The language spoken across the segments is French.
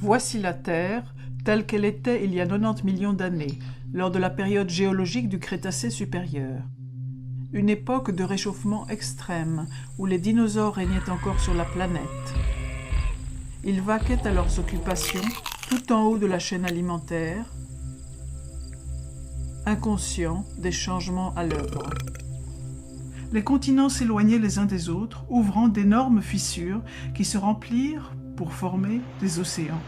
Voici la Terre, telle qu'elle était il y a 90 millions d'années, lors de la période géologique du Crétacé supérieur. Une époque de réchauffement extrême, où les dinosaures régnaient encore sur la planète. Ils vaquaient à leurs occupations, tout en haut de la chaîne alimentaire, inconscients des changements à l'œuvre. Les continents s'éloignaient les uns des autres, ouvrant d'énormes fissures qui se remplirent pour former des océans.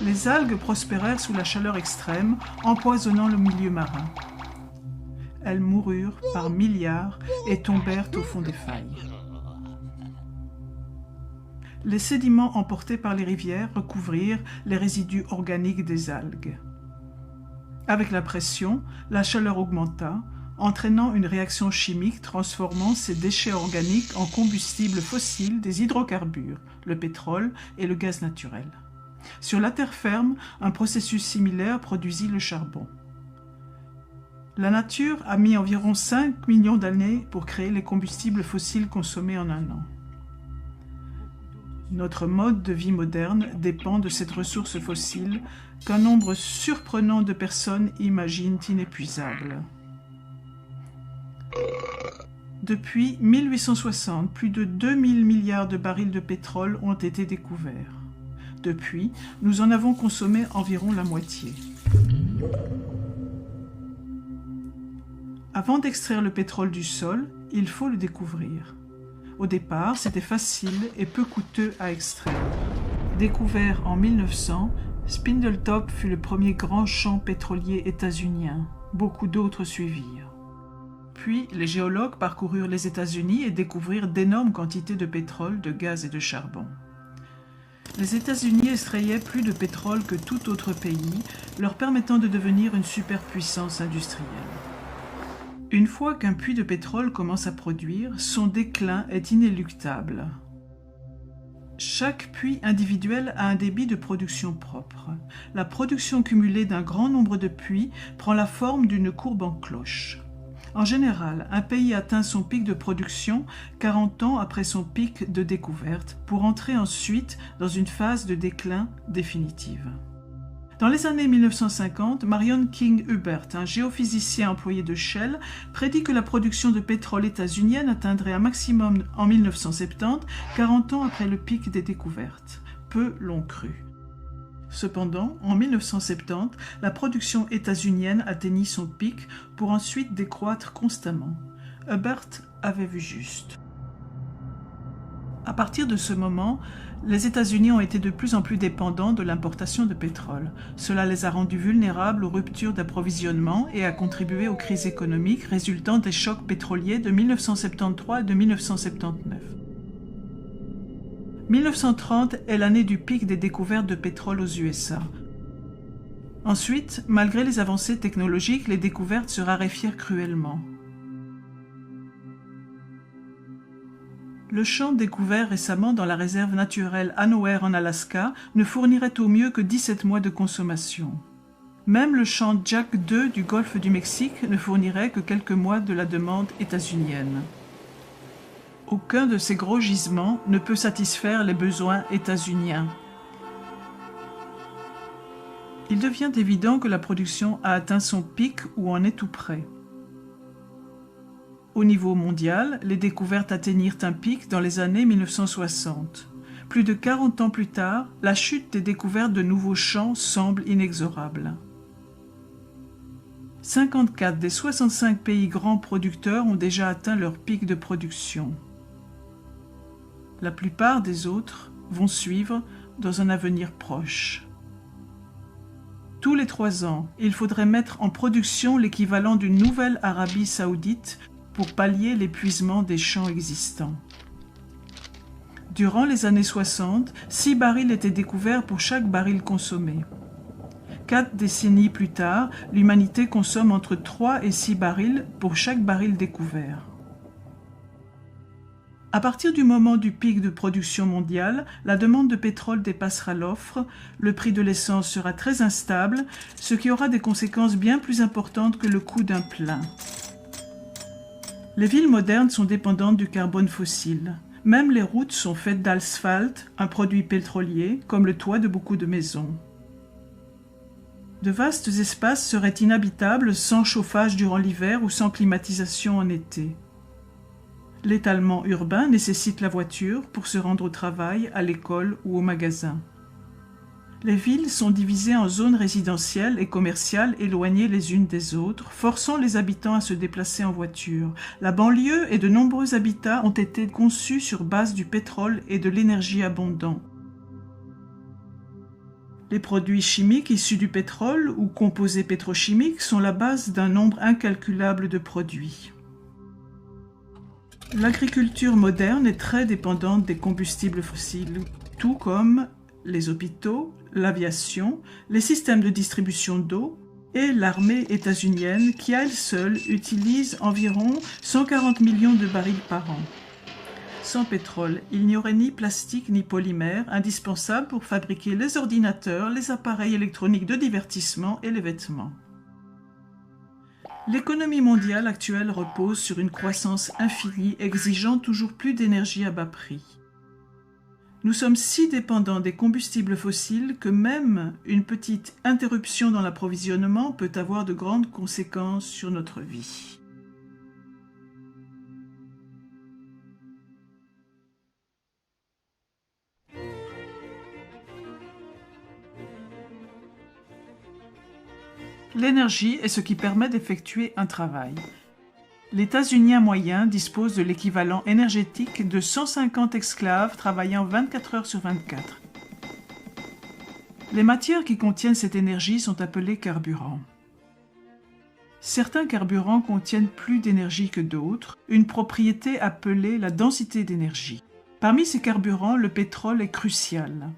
Les algues prospérèrent sous la chaleur extrême, empoisonnant le milieu marin. Elles moururent par milliards et tombèrent au fond des failles. Les sédiments emportés par les rivières recouvrirent les résidus organiques des algues. Avec la pression, la chaleur augmenta, entraînant une réaction chimique transformant ces déchets organiques en combustibles fossiles des hydrocarbures, le pétrole et le gaz naturel. Sur la terre ferme, un processus similaire produisit le charbon. La nature a mis environ 5 millions d'années pour créer les combustibles fossiles consommés en un an. Notre mode de vie moderne dépend de cette ressource fossile qu'un nombre surprenant de personnes imaginent inépuisable. Depuis 1860, plus de 2000 milliards de barils de pétrole ont été découverts. Depuis, nous en avons consommé environ la moitié. Avant d'extraire le pétrole du sol, il faut le découvrir. Au départ, c'était facile et peu coûteux à extraire. Découvert en 1900, Spindletop fut le premier grand champ pétrolier états-unien. Beaucoup d'autres suivirent. Puis, les géologues parcoururent les États-Unis et découvrirent d'énormes quantités de pétrole, de gaz et de charbon. Les États-Unis extrayaient plus de pétrole que tout autre pays, leur permettant de devenir une superpuissance industrielle. Une fois qu'un puits de pétrole commence à produire, son déclin est inéluctable. Chaque puits individuel a un débit de production propre. La production cumulée d'un grand nombre de puits prend la forme d'une courbe en cloche. En général, un pays atteint son pic de production 40 ans après son pic de découverte, pour entrer ensuite dans une phase de déclin définitive. Dans les années 1950, Marion King Hubbert, un géophysicien employé de Shell, prédit que la production de pétrole états-unienne atteindrait un maximum en 1970, 40 ans après le pic des découvertes. Peu l'ont cru. Cependant, en 1970, la production états-unienne atteignit son pic pour ensuite décroître constamment. Hubbert avait vu juste. À partir de ce moment, les États-Unis ont été de plus en plus dépendants de l'importation de pétrole. Cela les a rendus vulnérables aux ruptures d'approvisionnement et a contribué aux crises économiques résultant des chocs pétroliers de 1973 et de 1979. 1930 est l'année du pic des découvertes de pétrole aux USA. Ensuite, malgré les avancées technologiques, les découvertes se raréfièrent cruellement. Le champ découvert récemment dans la réserve naturelle Anower en Alaska ne fournirait au mieux que 17 mois de consommation. Même le champ Jack II du golfe du Mexique ne fournirait que quelques mois de la demande états-unienne. Aucun de ces gros gisements ne peut satisfaire les besoins états-uniens. Il devient évident que la production a atteint son pic ou en est tout près. Au niveau mondial, les découvertes atteignirent un pic dans les années 1960. Plus de 40 ans plus tard, la chute des découvertes de nouveaux champs semble inexorable. 54 des 65 pays grands producteurs ont déjà atteint leur pic de production. La plupart des autres vont suivre dans un avenir proche. Tous les 3 ans, il faudrait mettre en production l'équivalent d'une nouvelle Arabie saoudite pour pallier l'épuisement des champs existants. Durant les années 60, 6 barils étaient découverts pour chaque baril consommé. 4 décennies plus tard, l'humanité consomme entre 3 et 6 barils pour chaque baril découvert. À partir du moment du pic de production mondiale, la demande de pétrole dépassera l'offre, le prix de l'essence sera très instable, ce qui aura des conséquences bien plus importantes que le coût d'un plein. Les villes modernes sont dépendantes du carbone fossile. Même les routes sont faites d'asphalte, un produit pétrolier, comme le toit de beaucoup de maisons. De vastes espaces seraient inhabitables sans chauffage durant l'hiver ou sans climatisation en été. L'étalement urbain nécessite la voiture pour se rendre au travail, à l'école ou au magasin. Les villes sont divisées en zones résidentielles et commerciales éloignées les unes des autres, forçant les habitants à se déplacer en voiture. La banlieue et de nombreux habitats ont été conçus sur base du pétrole et de l'énergie abondante. Les produits chimiques issus du pétrole ou composés pétrochimiques sont la base d'un nombre incalculable de produits. L'agriculture moderne est très dépendante des combustibles fossiles, tout comme les hôpitaux, l'aviation, les systèmes de distribution d'eau et l'armée états-unienne qui à elle seule utilise environ 140 millions de barils par an. Sans pétrole, il n'y aurait ni plastique ni polymère indispensables pour fabriquer les ordinateurs, les appareils électroniques de divertissement et les vêtements. L'économie mondiale actuelle repose sur une croissance infinie exigeant toujours plus d'énergie à bas prix. Nous sommes si dépendants des combustibles fossiles que même une petite interruption dans l'approvisionnement peut avoir de grandes conséquences sur notre vie. L'énergie est ce qui permet d'effectuer un travail. L'États-Unien moyen dispose de l'équivalent énergétique de 150 esclaves travaillant 24 heures sur 24. Les matières qui contiennent cette énergie sont appelées carburants. Certains carburants contiennent plus d'énergie que d'autres, une propriété appelée la densité d'énergie. Parmi ces carburants, le pétrole est crucial.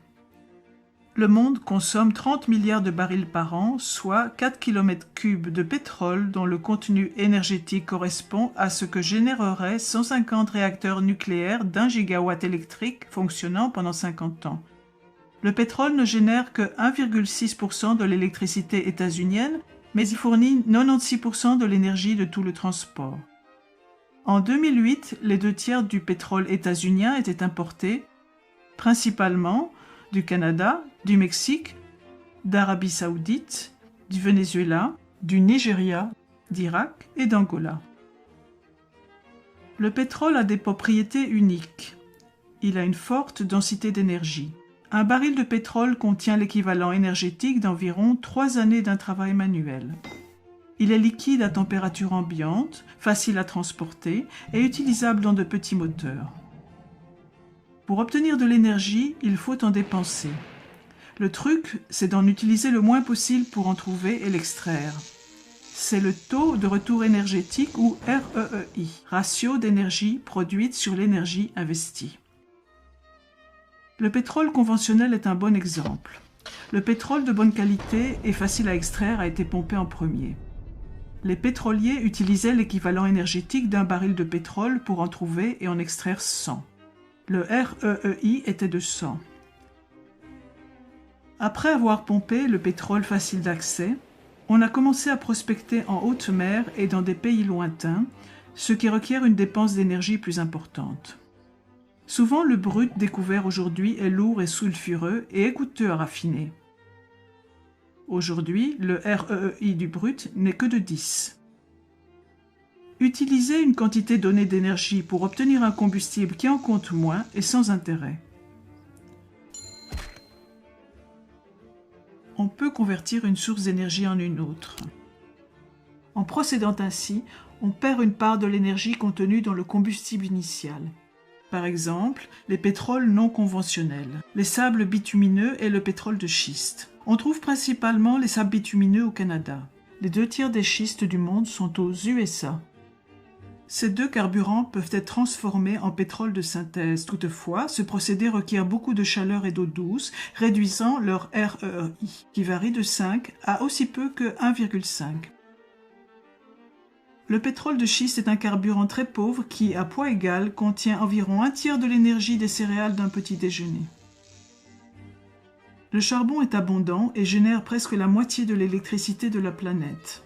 Le monde consomme 30 milliards de barils par an, soit 4 km3 de pétrole dont le contenu énergétique correspond à ce que généreraient 150 réacteurs nucléaires d'1 gigawatt électrique fonctionnant pendant 50 ans. Le pétrole ne génère que 1,6% de l'électricité états-unienne, mais il fournit 96% de l'énergie de tout le transport. En 2008, les 2/3 du pétrole états-unien étaient importés, principalement du Canada, du Mexique, d'Arabie saoudite, du Venezuela, du Nigeria, d'Irak et d'Angola. Le pétrole a des propriétés uniques. Il a une forte densité d'énergie. Un baril de pétrole contient l'équivalent énergétique d'environ 3 années d'un travail manuel. Il est liquide à température ambiante, facile à transporter et utilisable dans de petits moteurs. Pour obtenir de l'énergie, il faut en dépenser. Le truc, c'est d'en utiliser le moins possible pour en trouver et l'extraire. C'est le taux de retour énergétique ou REEI, ratio d'énergie produite sur l'énergie investie. Le pétrole conventionnel est un bon exemple. Le pétrole de bonne qualité et facile à extraire a été pompé en premier. Les pétroliers utilisaient l'équivalent énergétique d'un baril de pétrole pour en trouver et en extraire 100. Le REEI était de 100. Après avoir pompé le pétrole facile d'accès, on a commencé à prospecter en haute mer et dans des pays lointains, ce qui requiert une dépense d'énergie plus importante. Souvent, le brut découvert aujourd'hui est lourd et sulfureux et est coûteux à raffiner. Aujourd'hui, le REEI du brut n'est que de 10. Utiliser une quantité donnée d'énergie pour obtenir un combustible qui en compte moins est sans intérêt. On peut convertir une source d'énergie en une autre. En procédant ainsi, on perd une part de l'énergie contenue dans le combustible initial. Par exemple, les pétroles non conventionnels, les sables bitumineux et le pétrole de schiste. On trouve principalement les sables bitumineux au Canada. Les 2/3 des schistes du monde sont aux USA. Ces deux carburants peuvent être transformés en pétrole de synthèse. Toutefois, ce procédé requiert beaucoup de chaleur et d'eau douce, réduisant leur REEI, qui varie de 5 à aussi peu que 1,5. Le pétrole de schiste est un carburant très pauvre qui, à poids égal, contient environ 1/3 de l'énergie des céréales d'un petit déjeuner. Le charbon est abondant et génère presque la moitié de l'électricité de la planète.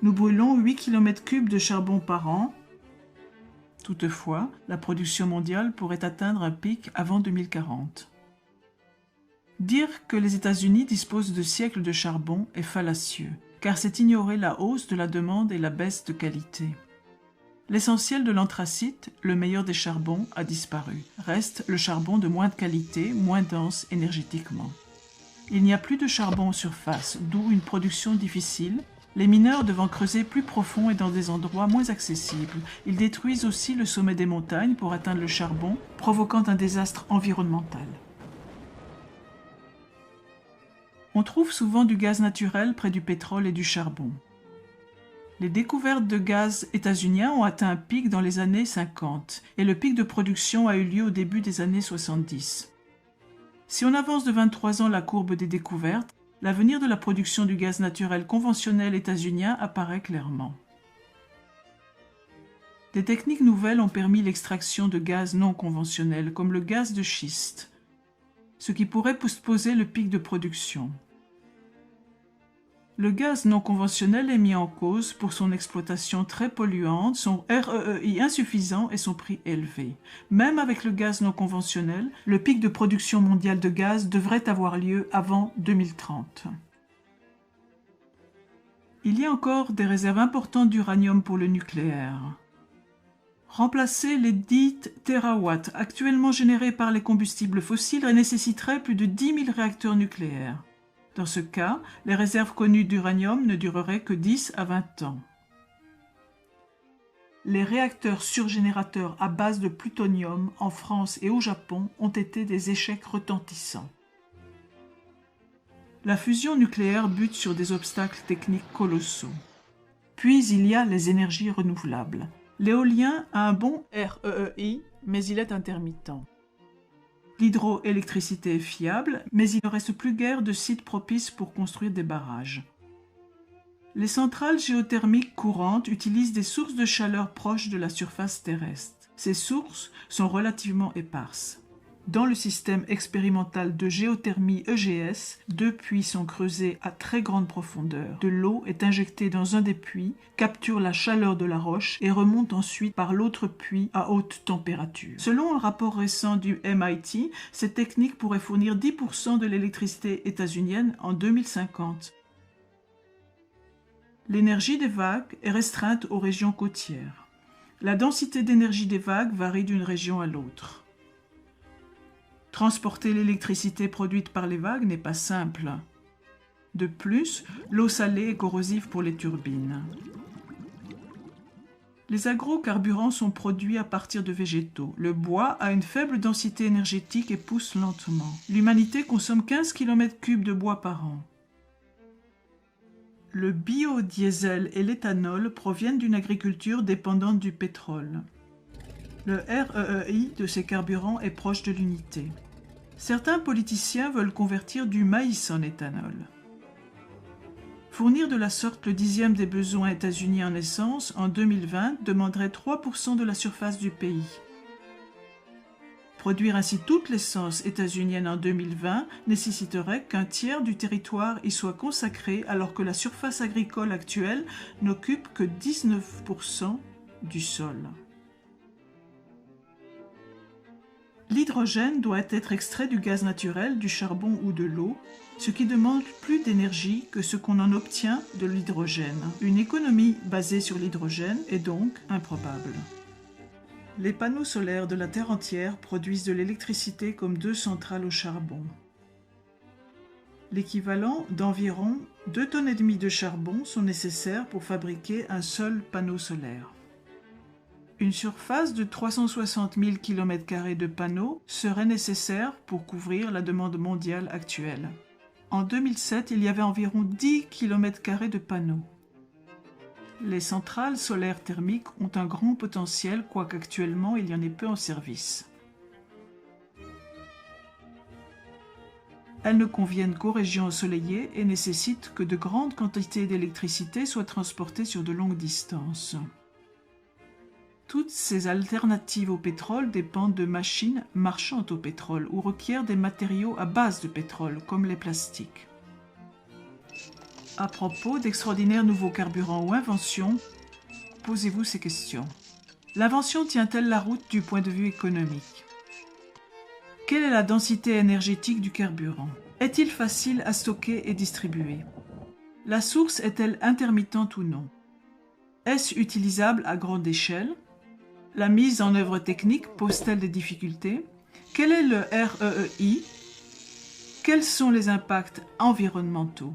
Nous brûlons 8 km3 de charbon par an. Toutefois, la production mondiale pourrait atteindre un pic avant 2040. Dire que les États-Unis disposent de siècles de charbon est fallacieux, car c'est ignorer la hausse de la demande et la baisse de qualité. L'essentiel de l'anthracite, le meilleur des charbons, a disparu. Reste le charbon de moindre qualité, moins dense énergétiquement. Il n'y a plus de charbon en surface, d'où une production difficile, les mineurs devant creuser plus profond et dans des endroits moins accessibles. Ils détruisent aussi le sommet des montagnes pour atteindre le charbon, provoquant un désastre environnemental. On trouve souvent du gaz naturel près du pétrole et du charbon. Les découvertes de gaz états-uniens ont atteint un pic dans les années 50 et le pic de production a eu lieu au début des années 70. Si on avance de 23 ans la courbe des découvertes, l'avenir de la production du gaz naturel conventionnel états-unien apparaît clairement. Des techniques nouvelles ont permis l'extraction de gaz non conventionnels comme le gaz de schiste, ce qui pourrait postposer le pic de production. Le gaz non conventionnel est mis en cause pour son exploitation très polluante, son REEI insuffisant et son prix élevé. Même avec le gaz non conventionnel, le pic de production mondiale de gaz devrait avoir lieu avant 2030. Il y a encore des réserves importantes d'uranium pour le nucléaire. Remplacer les 10 TWh actuellement générés par les combustibles fossiles nécessiterait plus de 10 000 réacteurs nucléaires. Dans ce cas, les réserves connues d'uranium ne dureraient que 10 à 20 ans. Les réacteurs surgénérateurs à base de plutonium en France et au Japon ont été des échecs retentissants. La fusion nucléaire bute sur des obstacles techniques colossaux. Puis il y a les énergies renouvelables. L'éolien a un bon REEI, mais il est intermittent. L'hydroélectricité est fiable, mais il ne reste plus guère de sites propices pour construire des barrages. Les centrales géothermiques courantes utilisent des sources de chaleur proches de la surface terrestre. Ces sources sont relativement éparses. Dans le système expérimental de géothermie EGS, 2 puits sont creusés à très grande profondeur. De l'eau est injectée dans un des puits, capture la chaleur de la roche et remonte ensuite par l'autre puits à haute température. Selon un rapport récent du MIT, cette technique pourrait fournir 10% de l'électricité états-unienne en 2050. L'énergie des vagues est restreinte aux régions côtières. La densité d'énergie des vagues varie d'une région à l'autre. Transporter l'électricité produite par les vagues n'est pas simple. De plus, l'eau salée est corrosive pour les turbines. Les agrocarburants sont produits à partir de végétaux. Le bois a une faible densité énergétique et pousse lentement. L'humanité consomme 15 km3 de bois par an. Le biodiesel et l'éthanol proviennent d'une agriculture dépendante du pétrole. Le REEI de ces carburants est proche de l'unité. Certains politiciens veulent convertir du maïs en éthanol. Fournir de la sorte le 10e des besoins états-uniens en essence en 2020 demanderait 3% de la surface du pays. Produire ainsi toute l'essence états-unienne en 2020 nécessiterait qu'un tiers du territoire y soit consacré alors que la surface agricole actuelle n'occupe que 19% du sol. L'hydrogène doit être extrait du gaz naturel, du charbon ou de l'eau, ce qui demande plus d'énergie que ce qu'on en obtient de l'hydrogène. Une économie basée sur l'hydrogène est donc improbable. Les panneaux solaires de la Terre entière produisent de l'électricité comme 2 centrales au charbon. L'équivalent d'environ 2,5 tonnes de charbon sont nécessaires pour fabriquer un seul panneau solaire. Une surface de 360 000 km² de panneaux serait nécessaire pour couvrir la demande mondiale actuelle. En 2007, il y avait environ 10 km² de panneaux. Les centrales solaires thermiques ont un grand potentiel, quoique actuellement il y en ait peu en service. Elles ne conviennent qu'aux régions ensoleillées et nécessitent que de grandes quantités d'électricité soient transportées sur de longues distances. Toutes ces alternatives au pétrole dépendent de machines marchant au pétrole ou requièrent des matériaux à base de pétrole, comme les plastiques. À propos d'extraordinaires nouveaux carburants ou inventions, posez-vous ces questions. L'invention tient-elle la route du point de vue économique? Quelle est la densité énergétique du carburant? Est-il facile à stocker et distribuer? La source est-elle intermittente ou non? Est-ce utilisable à grande échelle? La mise en œuvre technique pose-t-elle des difficultés? Quel est le REEI? Quels sont les impacts environnementaux?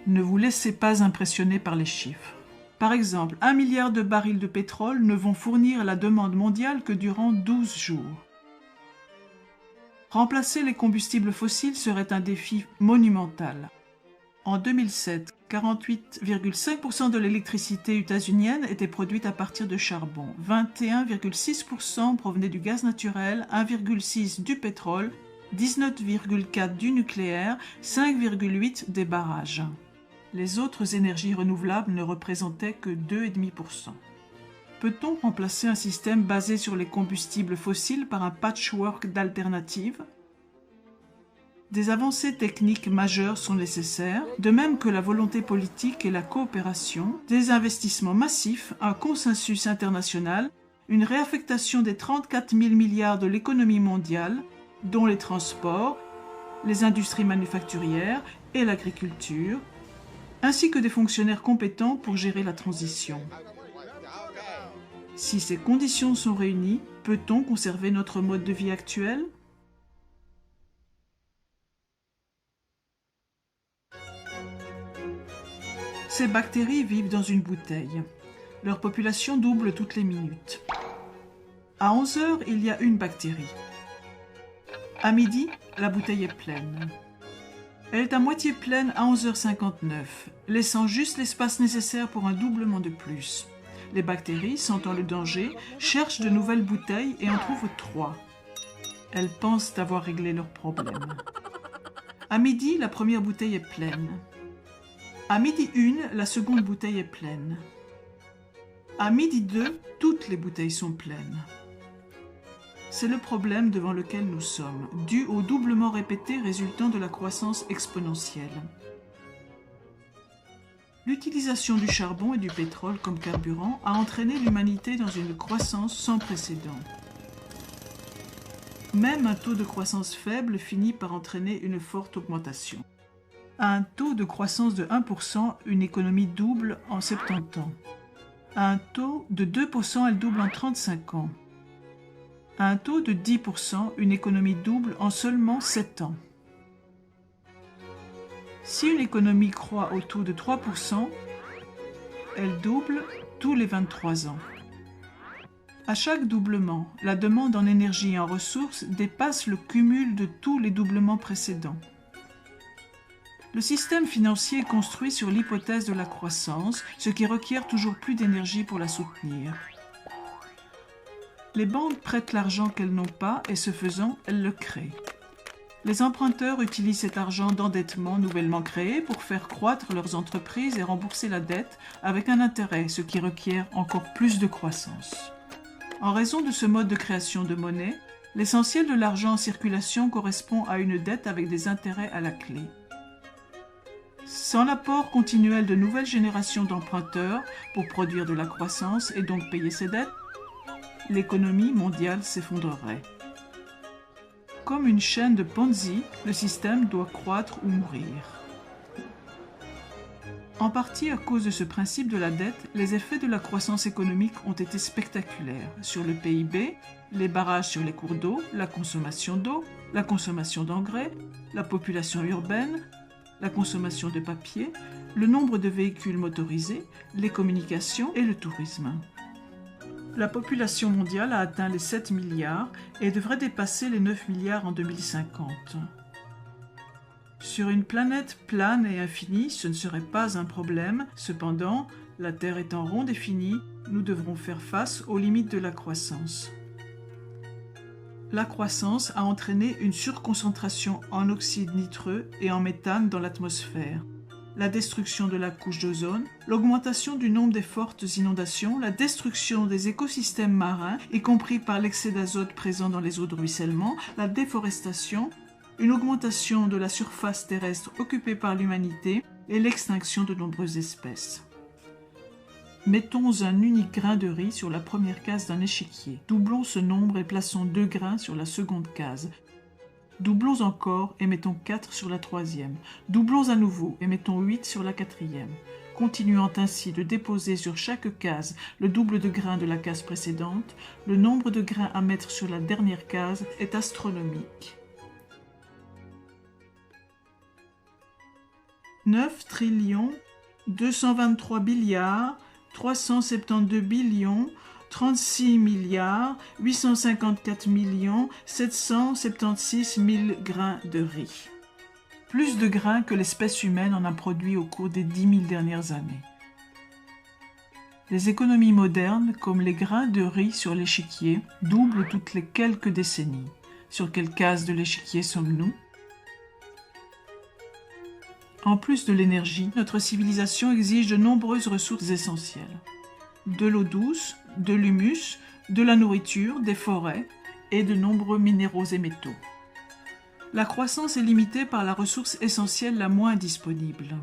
Ne vous laissez pas impressionner par les chiffres. Par exemple, 1 milliard de barils de pétrole ne vont fournir la demande mondiale que durant 12 jours. Remplacer les combustibles fossiles serait un défi monumental. En 2007, 48,5% de l'électricité états-unienne était produite à partir de charbon, 21,6% provenait du gaz naturel, 1,6% du pétrole, 19,4% du nucléaire, 5,8% des barrages. Les autres énergies renouvelables ne représentaient que 2,5%. Peut-on remplacer un système basé sur les combustibles fossiles par un patchwork d'alternatives? Des avancées techniques majeures sont nécessaires, de même que la volonté politique et la coopération, des investissements massifs, un consensus international, une réaffectation des 34 000 milliards de l'économie mondiale, dont les transports, les industries manufacturières et l'agriculture, ainsi que des fonctionnaires compétents pour gérer la transition. Si ces conditions sont réunies, peut-on conserver notre mode de vie actuel? Ces bactéries vivent dans une bouteille. Leur population double toutes les minutes. À 11 heures, il y a une bactérie. À midi, la bouteille est pleine. Elle est à moitié pleine à 11h59, laissant juste l'espace nécessaire pour un doublement de plus. Les bactéries, sentant le danger, cherchent de nouvelles bouteilles et en trouvent 3. Elles pensent avoir réglé leur problème. À midi, la première bouteille est pleine. À midi 1, la seconde bouteille est pleine. À midi 2, toutes les bouteilles sont pleines. C'est le problème devant lequel nous sommes, dû au doublement répété résultant de la croissance exponentielle. L'utilisation du charbon et du pétrole comme carburant a entraîné l'humanité dans une croissance sans précédent. Même un taux de croissance faible finit par entraîner une forte augmentation. À un taux de croissance de 1%, une économie double en 70 ans. À un taux de 2%, elle double en 35 ans. À un taux de 10%, une économie double en seulement 7 ans. Si une économie croît au taux de 3%, elle double tous les 23 ans. À chaque doublement, la demande en énergie et en ressources dépasse le cumul de tous les doublements précédents. Le système financier est construit sur l'hypothèse de la croissance, ce qui requiert toujours plus d'énergie pour la soutenir. Les banques prêtent l'argent qu'elles n'ont pas et ce faisant, elles le créent. Les emprunteurs utilisent cet argent d'endettement nouvellement créé pour faire croître leurs entreprises et rembourser la dette avec un intérêt, ce qui requiert encore plus de croissance. En raison de ce mode de création de monnaie, l'essentiel de l'argent en circulation correspond à une dette avec des intérêts à la clé. Sans l'apport continuel de nouvelles générations d'emprunteurs pour produire de la croissance et donc payer ses dettes, l'économie mondiale s'effondrerait. Comme une chaîne de Ponzi, le système doit croître ou mourir. En partie à cause de ce principe de la dette, les effets de la croissance économique ont été spectaculaires sur le PIB, les barrages sur les cours d'eau, la consommation d'engrais, la population urbaine, la consommation de papier, le nombre de véhicules motorisés, les communications et le tourisme. La population mondiale a atteint les 7 milliards et devrait dépasser les 9 milliards en 2050. Sur une planète plane et infinie, ce ne serait pas un problème. Cependant, la Terre étant ronde et finie, nous devrons faire face aux limites de la croissance. La croissance a entraîné une surconcentration en oxyde nitreux et en méthane dans l'atmosphère, la destruction de la couche d'ozone, l'augmentation du nombre des fortes inondations, la destruction des écosystèmes marins, y compris par l'excès d'azote présent dans les eaux de ruissellement, la déforestation, une augmentation de la surface terrestre occupée par l'humanité et l'extinction de nombreuses espèces. Mettons un unique grain de riz sur la première case d'un échiquier. Doublons ce nombre et plaçons 2 grains sur la seconde case. Doublons encore et mettons 4 sur la troisième. Doublons à nouveau et mettons 8 sur la quatrième. Continuant ainsi de déposer sur chaque case le double de grains de la case précédente, le nombre de grains à mettre sur la dernière case est astronomique. 9 trillions 223 billiards 372 billions 36 milliards 854 millions 776 000 grains de riz. Plus de grains que l'espèce humaine en a produit au cours des 10 000 dernières années. Les économies modernes, comme les grains de riz sur l'échiquier, doublent toutes les quelques décennies. Sur quelle case de l'échiquier sommes-nous ? En plus de l'énergie, notre civilisation exige de nombreuses ressources essentielles. De l'eau douce, de l'humus, de la nourriture, des forêts et de nombreux minéraux et métaux. La croissance est limitée par la ressource essentielle la moins disponible.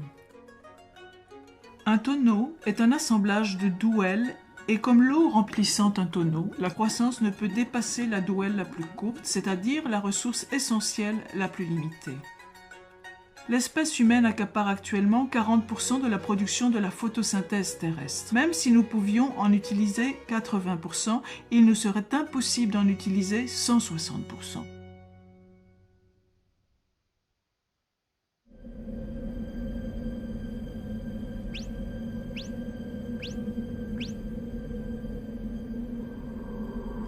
Un tonneau est un assemblage de douelles et comme l'eau remplissant un tonneau, la croissance ne peut dépasser la douelle la plus courte, c'est-à-dire la ressource essentielle la plus limitée. L'espèce humaine accapare actuellement 40% de la production de la photosynthèse terrestre. Même si nous pouvions en utiliser 80%, il nous serait impossible d'en utiliser 160%.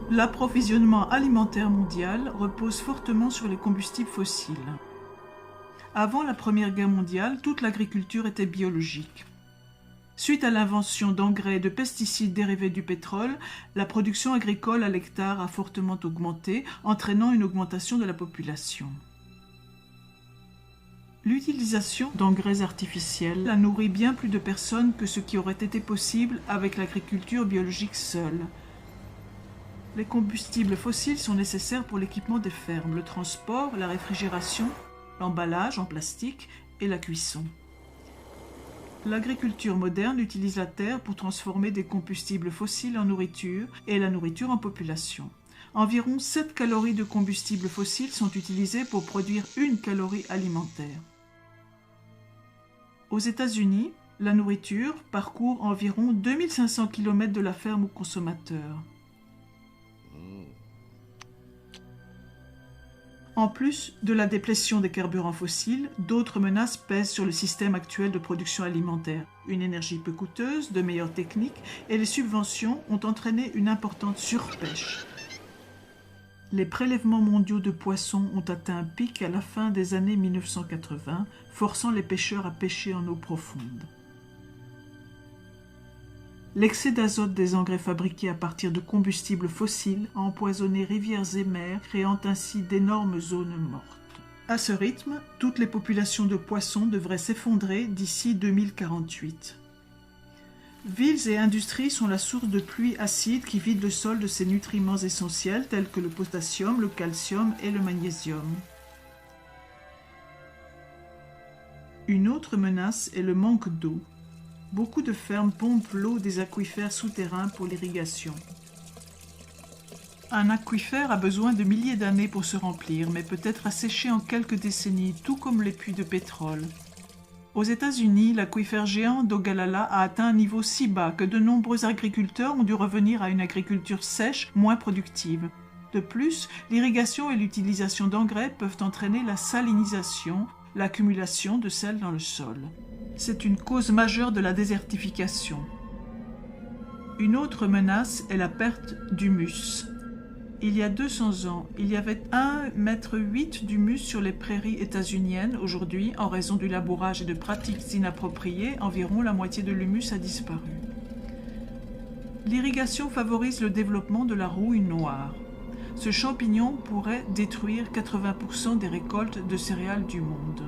L'approvisionnement alimentaire mondial repose fortement sur les combustibles fossiles. Avant la Première Guerre mondiale, toute l'agriculture était biologique. Suite à l'invention d'engrais et de pesticides dérivés du pétrole, la production agricole à l'hectare a fortement augmenté, entraînant une augmentation de la population. L'utilisation d'engrais artificiels a nourri bien plus de personnes que ce qui aurait été possible avec l'agriculture biologique seule. Les combustibles fossiles sont nécessaires pour l'équipement des fermes, le transport, la réfrigération, l'emballage en plastique et la cuisson. L'agriculture moderne utilise la terre pour transformer des combustibles fossiles en nourriture et la nourriture en population. Environ 7 calories de combustibles fossiles sont utilisées pour produire 1 calorie alimentaire. Aux États-Unis, la nourriture parcourt environ 2500 km de la ferme au consommateur. En plus de la déplétion des carburants fossiles, d'autres menaces pèsent sur le système actuel de production alimentaire. Une énergie peu coûteuse, de meilleures techniques et les subventions ont entraîné une importante surpêche. Les prélèvements mondiaux de poissons ont atteint un pic à la fin des années 1980, forçant les pêcheurs à pêcher en eau profonde. L'excès d'azote des engrais fabriqués à partir de combustibles fossiles a empoisonné rivières et mers, créant ainsi d'énormes zones mortes. À ce rythme, toutes les populations de poissons devraient s'effondrer d'ici 2048. Villes et industries sont la source de pluies acides qui vident le sol de ses nutriments essentiels tels que le potassium, le calcium et le magnésium. Une autre menace est le manque d'eau. Beaucoup de fermes pompent l'eau des aquifères souterrains pour l'irrigation. Un aquifère a besoin de milliers d'années pour se remplir, mais peut être asséché en quelques décennies, tout comme les puits de pétrole. Aux États-Unis, l'aquifère géant d'Ogallala a atteint un niveau si bas que de nombreux agriculteurs ont dû revenir à une agriculture sèche, moins productive. De plus, l'irrigation et l'utilisation d'engrais peuvent entraîner la salinisation, l'accumulation de sel dans le sol. C'est une cause majeure de la désertification. Une autre menace est la perte d'humus. Il y a 200 ans, il y avait 1,8 m d'humus sur les prairies états-uniennes. Aujourd'hui, en raison du labourage et de pratiques inappropriées, environ la moitié de l'humus a disparu. L'irrigation favorise le développement de la rouille noire. Ce champignon pourrait détruire 80% des récoltes de céréales du monde.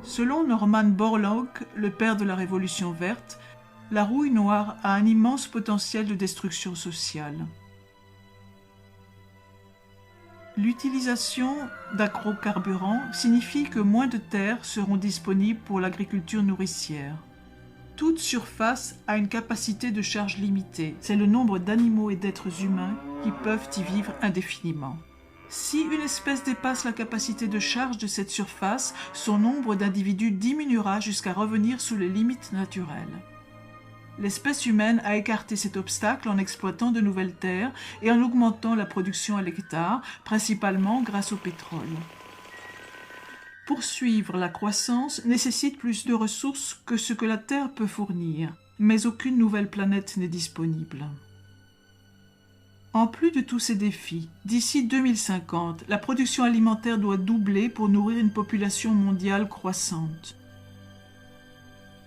Selon Norman Borlaug, le père de la Révolution verte, la rouille noire a un immense potentiel de destruction sociale. L'utilisation d'agrocarburants signifie que moins de terres seront disponibles pour l'agriculture nourricière. Toute surface a une capacité de charge limitée. C'est le nombre d'animaux et d'êtres humains qui peuvent y vivre indéfiniment. Si une espèce dépasse la capacité de charge de cette surface, son nombre d'individus diminuera jusqu'à revenir sous les limites naturelles. L'espèce humaine a écarté cet obstacle en exploitant de nouvelles terres et en augmentant la production à l'hectare, principalement grâce au pétrole. Poursuivre la croissance nécessite plus de ressources que ce que la Terre peut fournir, mais aucune nouvelle planète n'est disponible. En plus de tous ces défis, d'ici 2050, la production alimentaire doit doubler pour nourrir une population mondiale croissante.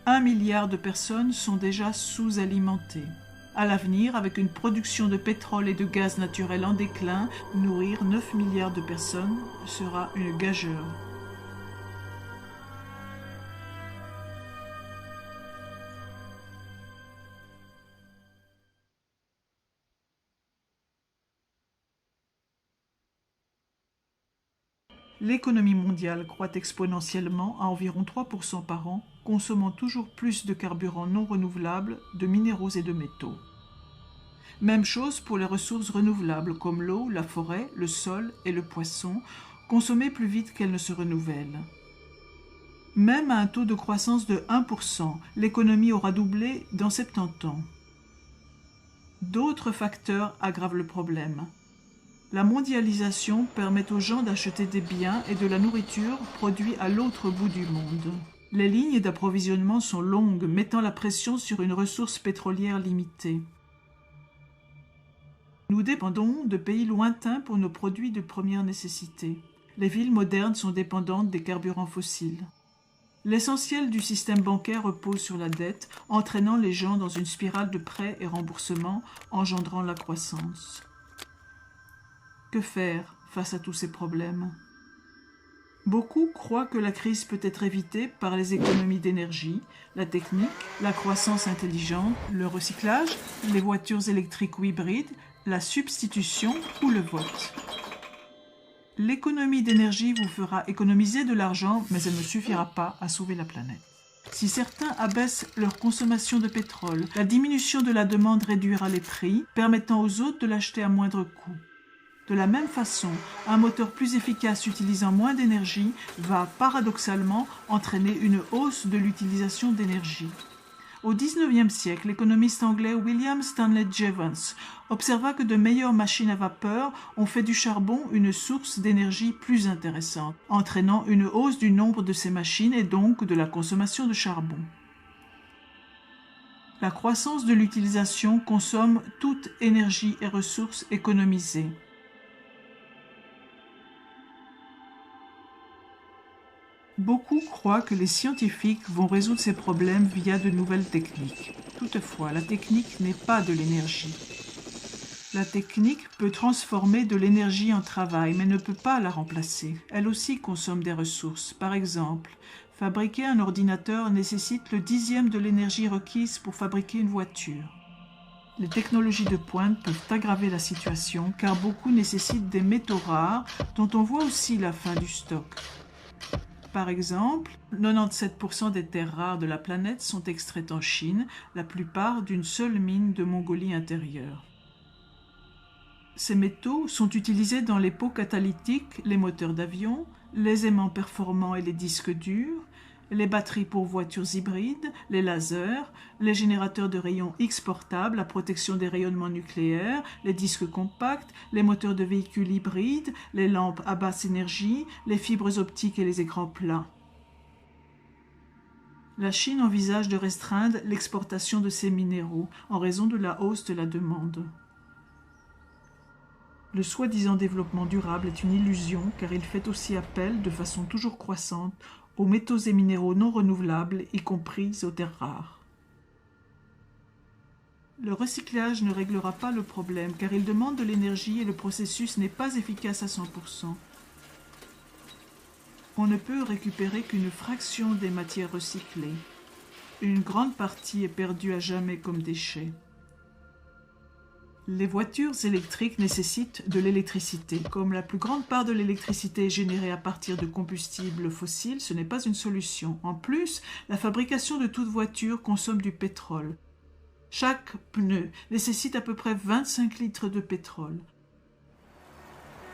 1 milliard de personnes sont déjà sous-alimentées. À l'avenir, avec une production de pétrole et de gaz naturel en déclin, nourrir 9 milliards de personnes sera une gageure. L'économie mondiale croît exponentiellement à environ 3% par an, consommant toujours plus de carburants non renouvelables, de minéraux et de métaux. Même chose pour les ressources renouvelables comme l'eau, la forêt, le sol et le poisson, consommées plus vite qu'elles ne se renouvellent. Même à un taux de croissance de 1%, l'économie aura doublé dans 70 ans. D'autres facteurs aggravent le problème. La mondialisation permet aux gens d'acheter des biens et de la nourriture produits à l'autre bout du monde. Les lignes d'approvisionnement sont longues, mettant la pression sur une ressource pétrolière limitée. Nous dépendons de pays lointains pour nos produits de première nécessité. Les villes modernes sont dépendantes des carburants fossiles. L'essentiel du système bancaire repose sur la dette, entraînant les gens dans une spirale de prêts et remboursements, engendrant la croissance. Que faire face à tous ces problèmes? Beaucoup croient que la crise peut être évitée par les économies d'énergie, la technique, la croissance intelligente, le recyclage, les voitures électriques ou hybrides, la substitution ou le vote. L'économie d'énergie vous fera économiser de l'argent, mais elle ne suffira pas à sauver la planète. Si certains abaissent leur consommation de pétrole, la diminution de la demande réduira les prix, permettant aux autres de l'acheter à moindre coût. De la même façon, un moteur plus efficace utilisant moins d'énergie va paradoxalement entraîner une hausse de l'utilisation d'énergie. Au XIXe siècle, l'économiste anglais William Stanley Jevons observa que de meilleures machines à vapeur ont fait du charbon une source d'énergie plus intéressante, entraînant une hausse du nombre de ces machines et donc de la consommation de charbon. La croissance de l'utilisation consomme toute énergie et ressources économisées. Beaucoup croient que les scientifiques vont résoudre ces problèmes via de nouvelles techniques. Toutefois, la technique n'est pas de l'énergie. La technique peut transformer de l'énergie en travail, mais ne peut pas la remplacer. Elle aussi consomme des ressources. Par exemple, fabriquer un ordinateur nécessite le 10e de l'énergie requise pour fabriquer une voiture. Les technologies de pointe peuvent aggraver la situation car beaucoup nécessitent des métaux rares dont on voit aussi la fin du stock. Par exemple, 97% des terres rares de la planète sont extraites en Chine, la plupart d'une seule mine de Mongolie intérieure. Ces métaux sont utilisés dans les pots catalytiques, les moteurs d'avion, les aimants performants et les disques durs, les batteries pour voitures hybrides, les lasers, les générateurs de rayons X portables, la protection des rayonnements nucléaires, les disques compacts, les moteurs de véhicules hybrides, les lampes à basse énergie, les fibres optiques et les écrans plats. La Chine envisage de restreindre l'exportation de ces minéraux en raison de la hausse de la demande. Le soi-disant développement durable est une illusion car il fait aussi appel, de façon toujours croissante, aux métaux et minéraux non renouvelables, y compris aux terres rares. Le recyclage ne réglera pas le problème car il demande de l'énergie et le processus n'est pas efficace à 100%. On ne peut récupérer qu'une fraction des matières recyclées. Une grande partie est perdue à jamais comme déchet. Les voitures électriques nécessitent de l'électricité. Comme la plus grande part de l'électricité est générée à partir de combustibles fossiles, ce n'est pas une solution. En plus, la fabrication de toute voiture consomme du pétrole. Chaque pneu nécessite à peu près 25 litres de pétrole.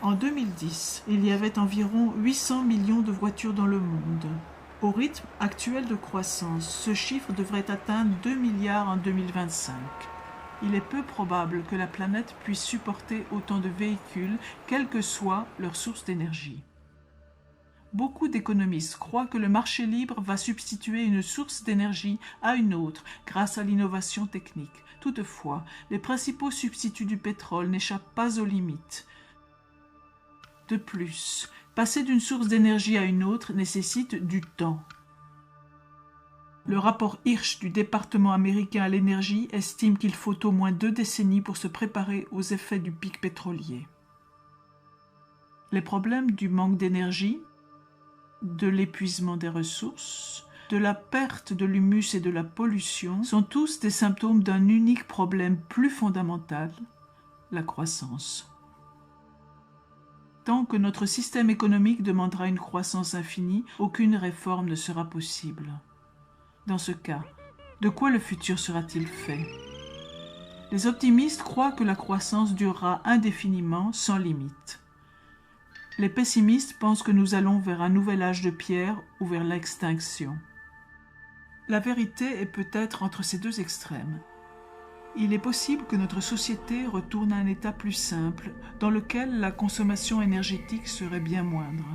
En 2010, il y avait environ 800 millions de voitures dans le monde. Au rythme actuel de croissance, ce chiffre devrait atteindre 2 milliards en 2025. Il est peu probable que la planète puisse supporter autant de véhicules, quelle que soit leur source d'énergie. Beaucoup d'économistes croient que le marché libre va substituer une source d'énergie à une autre grâce à l'innovation technique. Toutefois, les principaux substituts du pétrole n'échappent pas aux limites. De plus, passer d'une source d'énergie à une autre nécessite du temps. Le rapport Hirsch du département américain à l'énergie estime qu'il faut au moins 2 décennies pour se préparer aux effets du pic pétrolier. Les problèmes du manque d'énergie, de l'épuisement des ressources, de la perte de l'humus et de la pollution sont tous des symptômes d'un unique problème plus fondamental, la croissance. Tant que notre système économique demandera une croissance infinie, aucune réforme ne sera possible. Dans ce cas, de quoi le futur sera-t-il fait? Les optimistes croient que la croissance durera indéfiniment, sans limite. Les pessimistes pensent que nous allons vers un nouvel âge de pierre ou vers l'extinction. La vérité est peut-être entre ces deux extrêmes. Il est possible que notre société retourne à un état plus simple, dans lequel la consommation énergétique serait bien moindre.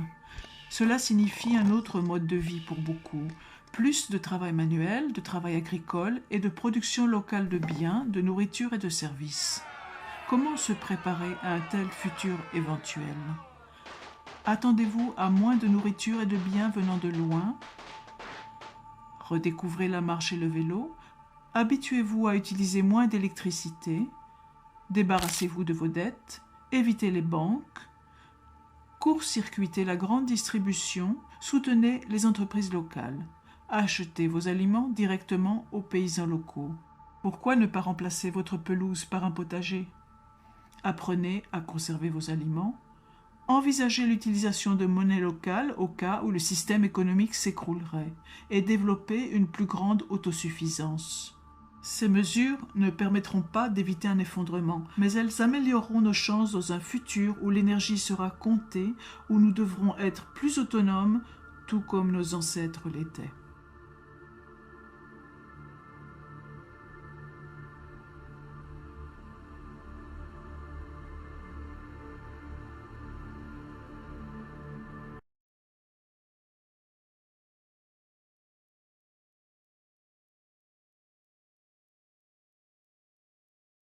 Cela signifie un autre mode de vie pour beaucoup, plus de travail manuel, de travail agricole et de production locale de biens, de nourriture et de services. Comment se préparer à un tel futur éventuel? Attendez-vous à moins de nourriture et de biens venant de loin? Redécouvrez la marche et le vélo? Habituez-vous à utiliser moins d'électricité, débarrassez-vous de vos dettes, évitez les banques, court-circuitez la grande distribution, soutenez les entreprises locales, achetez vos aliments directement aux paysans locaux. Pourquoi ne pas remplacer votre pelouse par un potager? Apprenez à conserver vos aliments, envisagez l'utilisation de monnaie locale au cas où le système économique s'écroulerait et développez une plus grande autosuffisance. Ces mesures ne permettront pas d'éviter un effondrement, mais elles amélioreront nos chances dans un futur où l'énergie sera comptée, où nous devrons être plus autonomes, tout comme nos ancêtres l'étaient.